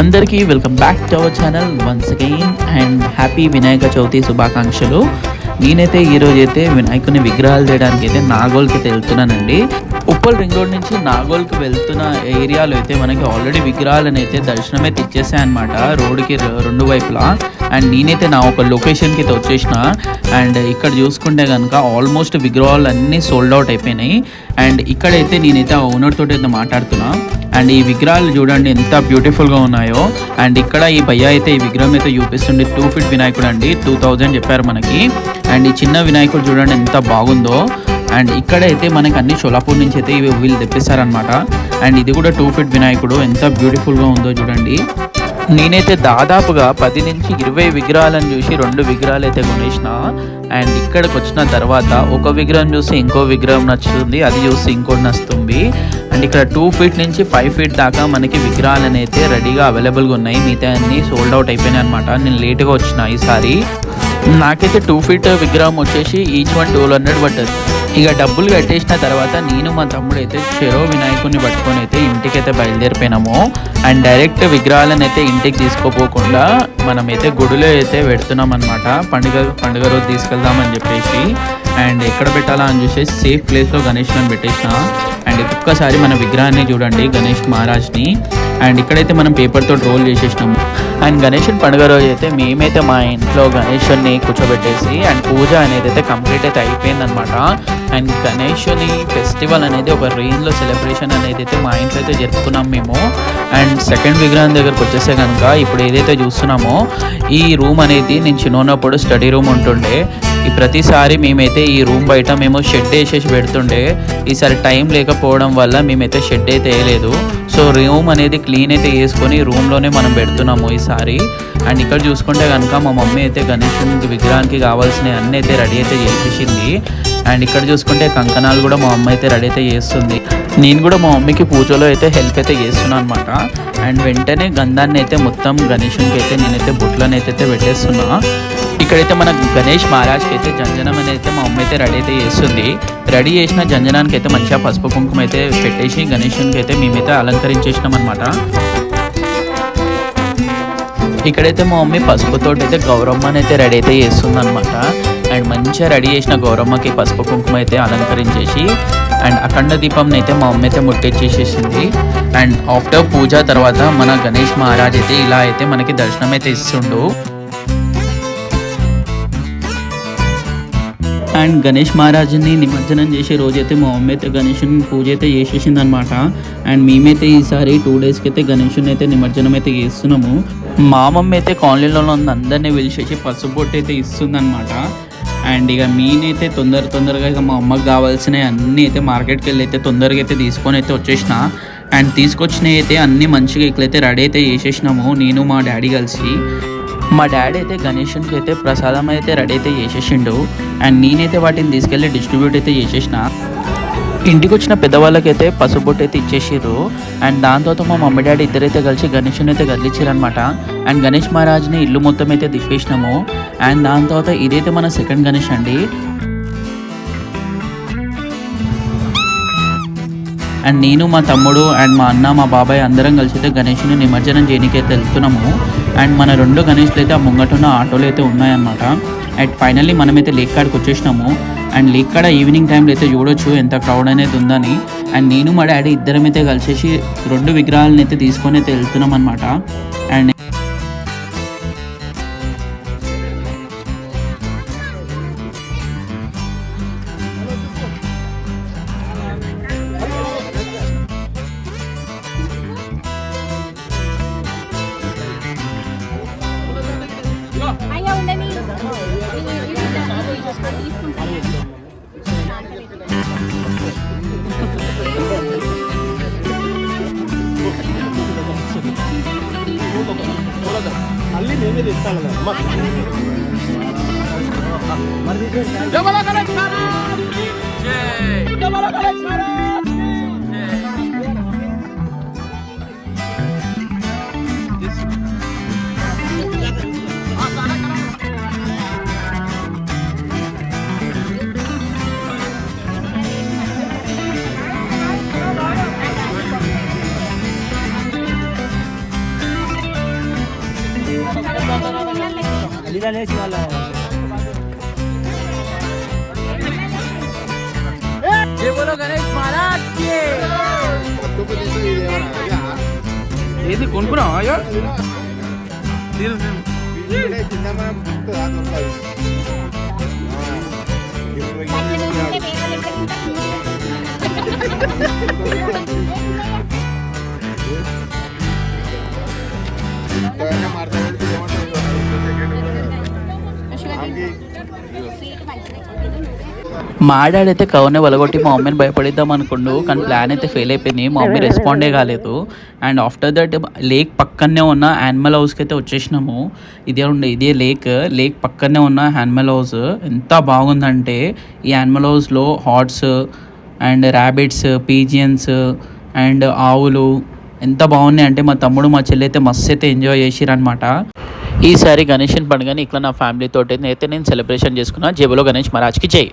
అందరికీ welcome back to our channel once again and happy Vinayaka Chavithi శుభాకాంక్షలు. నేనైతే ఈరోజు అయితే వినాయకుని విగ్రహాలు చేయడానికి అయితే నాగోల్కి అయితే వెళ్తున్నానండి. ఉప్పల్ రింగ్ రోడ్ నుంచి నాగోల్కి వెళ్తున్న ఏరియాలో అయితే మనకి ఆల్రెడీ విగ్రహాలను అయితే దర్శనం అయితే ఇచ్చేసాయి అనమాట, రోడ్డుకి రెండు వైపులా. అండ్ నేనైతే నా ఒక లొకేషన్కి అయితే వచ్చేసిన. అండ్ ఇక్కడ చూసుకుంటే కనుక ఆల్మోస్ట్ విగ్రహాలు అన్నీ సోల్డ్ అవుట్ అయిపోయినాయి. అండ్ ఇక్కడైతే నేనైతే ఆ ఓనర్ తోటి అయితే మాట్లాడుతున్నా. అండ్ ఈ విగ్రహాలు చూడండి ఎంత బ్యూటిఫుల్గా ఉన్నాయో. అండ్ ఇక్కడ ఈ భయ్య అయితే ఈ విగ్రహం అయితే చూపిస్తుండే 2 ఫీట్ వినాయకుడు అండి, 2000 చెప్పారు మనకి. అండ్ ఈ చిన్న వినాయకుడు చూడండి ఎంత బాగుందో. అండ్ ఇక్కడైతే మనకి అన్ని షోలాపూర్ నుంచి అయితే వీళ్ళు తెప్పిస్తారనమాట. అండ్ ఇది కూడా 2 ఫీట్ వినాయకుడు ఎంత బ్యూటిఫుల్గా ఉందో చూడండి. నేనైతే దాదాపుగా 10 నుంచి 20 విగ్రహాలను చూసి 2 విగ్రహాలు అయితే కొనేసిన. అండ్ ఇక్కడికి వచ్చిన తర్వాత ఒక విగ్రహం చూసి ఇంకో విగ్రహం నచ్చుతుంది, అది చూసి ఇంకోటి నచ్చుతుంది. అండ్ ఇక్కడ 2 ఫీట్ నుంచి 5 ఫీట్ దాకా మనకి విగ్రహాలు అయితే రెడీగా అవైలబుల్గా ఉన్నాయి. మిగతా అన్ని సోల్డ్ అవుట్ అయిపోయినాయి అనమాట. నేను లేట్గా వచ్చిన ఈసారి. నాకైతే 2 ఫీట్ విగ్రహం వచ్చేసి ఈచ్ 1200 పడ్డది. ఇక డబ్బులు కట్టేసిన తర్వాత నేను మా తమ్ముడు అయితే చెరో వినాయకుడిని పట్టుకొని అయితే ఇంటికైతే బయలుదేరిపోయినాము. అండ్ డైరెక్ట్ విగ్రహాలను అయితే ఇంటికి తీసుకోపోకుండా మనమైతే గుడిలో అయితే పెడుతున్నాం అనమాట. పండుగ రోజు తీసుకెళ్దామని చెప్పేసి. అండ్ ఎక్కడ పెట్టాలా అని చూసేసి సేఫ్ ప్లేస్లో గణేష్ని పెట్టేసిన. అండ్ ఒక్కసారి మన విగ్రహాన్ని చూడండి, గణేష్ మహారాజ్ని. అండ్ ఇక్కడైతే మనం పేపర్తో రోల్ చేసేసినాము. అండ్ గణేషన్ పండుగ రోజు అయితే మేమైతే మా ఇంట్లో గణేషుని కూర్చోబెట్టేసి అండ్ పూజ అనేది అయితే కంప్లీట్ అయితే అయిపోయిందనమాట. అండ్ గణేషుని ఫెస్టివల్ అనేది ఒక రేంజ్లో సెలబ్రేషన్ అనేది అయితే మా ఇంట్లో అయితే జరుపుకున్నాం మేము. అండ్ సెకండ్ విగ్రహం దగ్గరకు వచ్చేస్తే కనుక ఇప్పుడు ఏదైతే చూస్తున్నామో ఈ రూమ్ అనేది నేను చిన్నప్పుడు స్టడీ రూమ్ ఉంటుండే. ఈ ప్రతిసారి మేమైతే ఈ రూమ్ బయట మేము షెడ్ వేసేసి పెడుతుండే. ఈసారి టైం లేకపోవడం వల్ల మేమైతే షెడ్ అయితే వేయలేదు. సో రూమ్ అనేది క్లీన్ అయితే వేసుకొని రూమ్లోనే మనం పెడుతున్నాము ఈసారి. అండ్ ఇక్కడ చూసుకుంటే కనుక మా మమ్మీ అయితే గణేషునికి విగ్రహానికి కావాల్సినవి అన్నీ అయితే రెడీ అయితే చేసేసింది. అండ్ ఇక్కడ చూసుకుంటే కంకణాలు కూడా మా అమ్మ అయితే రెడీ అయితే చేస్తుంది. నేను కూడా మా మమ్మీకి పూజలో అయితే హెల్ప్ అయితే చేస్తున్నాను అనమాట. అండ్ వెంటనే గంధాన్ని అయితే మొత్తం గణేషునికి అయితే నేనైతే బొట్లను అయితే పెట్టేస్తున్నా. ఇక్కడైతే మన గణేష్ మహారాజ్కి అయితే జంజనం అనేది అయితే మా అమ్మ అయితే రెడీ అయితే చేస్తుంది. రెడీ చేసిన జంజనానికి అయితే మంచిగా పసుపు కుంకుమ అయితే పెట్టేసి గణేషునికి అయితే మేమైతే అలంకరించేసినాం అనమాట. ఇక్కడైతే మా మమ్మీ పసుపుతో అయితే గౌరమ్మని అయితే రెడీ అయితే చేస్తుంది అనమాట. అండ్ మంచిగా రెడీ చేసిన గౌరమ్మకి పసుపు కుంకుమ అయితే అలంకరించేసి అండ్ అఖండ దీపంని అయితే మా మమ్మీ అయితే ముట్టించేసేసింది. అండ్ ఆఫ్టర్ పూజ తర్వాత మన గణేష్ మహారాజ్ అయితే ఇలా అయితే మనకి దర్శనం అయితే ఇస్తుండు. అండ్ గణేష్ మహారాజుని నిమజ్జనం చేసే రోజైతే మా మమ్మీ అయితే గణేషుని పూజ అయితే చేసేసింది అనమాట. అండ్ మేమైతే ఈసారి 2 డేస్కి అయితే గణేషుని అయితే నిమజ్జనం అయితే చేస్తున్నాము. మా మమ్మీ అయితే కాలనీలో ఉన్న అందరినీ పిలిచేసి పసుపు బొట్టు అయితే ఇస్తుందన్నమాట. అండ్ ఇక మీనైతే తొందరగా ఇక మా అమ్మకి కావాల్సినవి అన్నీ అయితే మార్కెట్కి వెళ్ళి అయితే తొందరగా అయితే తీసుకొని అయితే వచ్చేసిన. అండ్ తీసుకొచ్చినవి అయితే అన్నీ మంచిగా ఇట్లయితే రెడీ అయితే చేసేసినాము నేను మా డాడీ కలిసి. మా డాడీ అయితే గణేషునికి అయితే ప్రసాదం అయితే రెడీ అయితే చేసేసిండు. అండ్ నేనైతే వాటిని తీసుకెళ్ళి డిస్ట్రిబ్యూట్ అయితే చేసేసిన. ఇంటికి వచ్చిన పెద్దవాళ్ళకైతే పసుబొట్టు అయితే ఇచ్చేసారు. అండ్ దాని తర్వాత మా మమ్మీ డాడీ ఇద్దరైతే కలిసి గణేషుని అయితే కదిలించారు అనమాట. అండ్ గణేష్ మహారాజ్ని ఇల్లు మొత్తం అయితే తిప్పేసినాము. అండ్ దాని తర్వాత ఇదైతే మన సెకండ్ గణేష్ అండి. అండ్ నేను మా తమ్ముడు అండ్ మా అన్న మా బాబాయ్ అందరం కలిసి అయితే గణేషుని నిమజ్జనం చేయడానికి అయితే వెళ్తున్నాము. అండ్ మన 2 గణేష్లు అయితే ఆ ముంగటున్న ఆటోలు అయితే ఉన్నాయన్నమాట. అండ్ ఫైనల్లీ మనమైతే లేక్ కాడికి వచ్చేసినాము. అండ్ లేక్ కాడ ఈవినింగ్ టైంలో అయితే చూడొచ్చు ఎంత క్రౌడ్ అనేది ఉందని. అండ్ నేను మా డాడీ ఇద్దరం అయితే కలిసేసి 2 విగ్రహాలను అయితే తీసుకొని అయితే వెళ్తున్నాం అనమాట. అండ్ మళ్ళీ మేమే తెస్తాను బిర్యానీ వేసి వాళ్ళ ఏది కొనుక్కున్నావా అయ్యో మా డాడీ అయితే కవర్ని వలగొట్టి మా మమ్మీని భయపడిద్దాం అనుకుండు, కానీ ప్లాన్ అయితే ఫెయిల్ అయిపోయింది. మా మమ్మీ రెస్పాండే కాలేదు. అండ్ ఆఫ్టర్ దట్ లేక్ పక్కనే ఉన్న యానిమల్ హౌస్కి అయితే వచ్చేసినాము. ఇదే లేక్ పక్కనే ఉన్న యానిమల్ హౌస్ ఎంత బాగుందంటే, ఈ యానిమల్ హౌస్లో hearts and rabbits, pigeons and ఆవులు ఎంత బాగున్నాయి అంటే మా తమ్ముడు మా చెల్లి అయితే మస్తు అయితే ఎంజాయ్ చేసిరనమాట. ఈసారి గణేషన్ పండుగని ఇట్లా నా ఫ్యామిలీ తోటి అయితే నేను సెలబ్రేషన్ చేసుకున్నా. జేబులో గణేష్ మహారాజ్కి జై.